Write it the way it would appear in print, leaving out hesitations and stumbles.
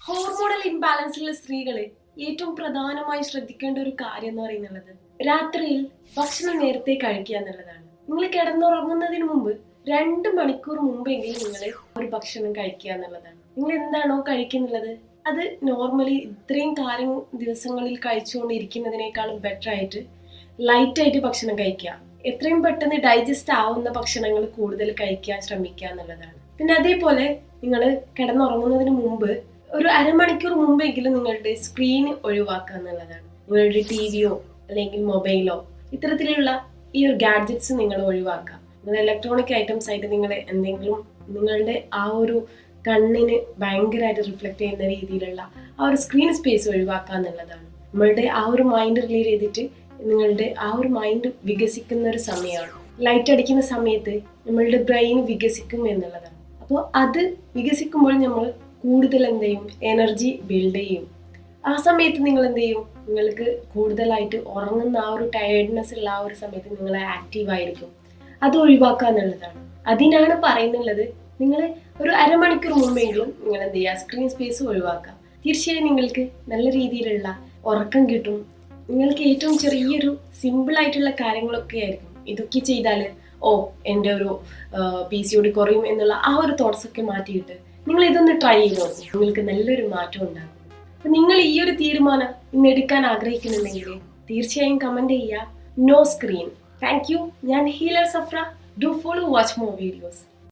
Hormonal ഇംബാലൻസിലുള്ള സ്ത്രീകൾ ഏറ്റവും പ്രധാനമായി ശ്രദ്ധിക്കേണ്ട ഒരു കാര്യം എന്ന് പറയുന്നത് രാത്രിയിൽ ഭക്ഷണം നേരത്തെ കഴിക്കുക എന്നുള്ളതാണ്. നിങ്ങൾ കിടന്നുറങ്ങുന്നതിന് മുമ്പ് 2 മണിക്കൂർ മുമ്പെങ്കിലും നിങ്ങൾ ഒരു ഭക്ഷണം കഴിക്കുക എന്നുള്ളതാണ്. നിങ്ങൾ എന്താണോ കഴിക്കുന്നുള്ളത് അത് നോർമലി ഇത്രയും കാലം ദിവസങ്ങളിൽ കഴിച്ചുകൊണ്ടിരിക്കുന്നതിനേക്കാളും ബെറ്റർ ആയിട്ട് ലൈറ്റായിട്ട് ഭക്ഷണം കഴിക്കുക. എത്രയും പെട്ടെന്ന് ഡൈജസ്റ്റ് ആവുന്ന ഭക്ഷണങ്ങൾ കൂടുതൽ കഴിക്കാൻ ശ്രമിക്കുക എന്നുള്ളതാണ്. പിന്നെ അതേപോലെ നിങ്ങൾ കിടന്നുറങ്ങുന്നതിന് മുമ്പ് ഒരു അരമണിക്കൂർ മുമ്പെങ്കിലും നിങ്ങളുടെ സ്ക്രീൻ ഒഴിവാക്കുക എന്നുള്ളതാണ്. നിങ്ങളുടെ ടിവിയോ അല്ലെങ്കിൽ മൊബൈലോ ഇത്തരത്തിലുള്ള ഈ ഒരു ഗാഡ്ജറ്റ്സ് നിങ്ങൾ ഒഴിവാക്കുക. നിങ്ങൾ ഇലക്ട്രോണിക് ഐറ്റംസ് ആയിട്ട് നിങ്ങൾ എന്തെങ്കിലും നിങ്ങളുടെ ആ ഒരു കണ്ണിന് ഭയങ്കരമായിട്ട് റിഫ്ലക്ട് ചെയ്യുന്ന രീതിയിലുള്ള ആ ഒരു സ്ക്രീൻ സ്പേസ് ഒഴിവാക്കുക എന്നുള്ളതാണ്. നമ്മളുടെ ആ ഒരു മൈൻഡ് റിലീവ് ചെയ്തിട്ട് നിങ്ങളുടെ ആ ഒരു മൈൻഡ് വികസിക്കുന്ന ഒരു സമയമാണ്. ലൈറ്റ് അടിക്കുന്ന സമയത്ത് നമ്മളുടെ ബ്രെയിൻ വികസിക്കും എന്നുള്ളതാണ്. അപ്പോൾ അത് വികസിക്കുമ്പോൾ നമ്മൾ കൂടുതൽ എന്ത് ചെയ്യും, എനർജി ബിൽഡ് ചെയ്യും. ആ സമയത്ത് നിങ്ങൾ എന്ത് ചെയ്യും, നിങ്ങൾക്ക് കൂടുതലായിട്ട് ഉറങ്ങുന്ന ആ ഒരു ടയർഡ്നെസ് ഉള്ള ആ ഒരു സമയത്ത് നിങ്ങൾ ആക്റ്റീവ് ആയിരിക്കും. അത് ഒഴിവാക്കുക എന്നുള്ളതാണ്. അതിനാണ് പറയുന്നുള്ളത് നിങ്ങൾ ഒരു അരമണിക്കൂർ മുമ്പെങ്കിലും നിങ്ങൾ എന്ത് ചെയ്യുക, സ്ക്രീൻ സ്പേസ് ഒഴിവാക്കുക. തീർച്ചയായും നിങ്ങൾക്ക് നല്ല രീതിയിലുള്ള ഉറക്കം കിട്ടും. നിങ്ങൾക്ക് ഏറ്റവും ചെറിയൊരു സിമ്പിൾ ആയിട്ടുള്ള കാര്യങ്ങളൊക്കെ ആയിരിക്കും. ഇതൊക്കെ ചെയ്താൽ എൻ്റെ ഒരു PCOD കുറയും എന്നുള്ള ആ ഒരു തോട്ട്സ് ഒക്കെ മാറ്റിയിട്ട് നിങ്ങൾ ഇതൊന്ന് ട്രൈ ചെയ്ത് നോക്കും. നിങ്ങൾക്ക് നല്ലൊരു മാറ്റം ഉണ്ടാകും. അപ്പം നിങ്ങൾ ഈ ഒരു തീരുമാനം ഇന്ന് എടുക്കാൻ ആഗ്രഹിക്കുന്നുണ്ടെങ്കിൽ തീർച്ചയായും കമൻറ്റ് ചെയ്യുക, നോ സ്ക്രീൻ. Thank you. ഞാൻ healer Safra. Do follow, watch more videos.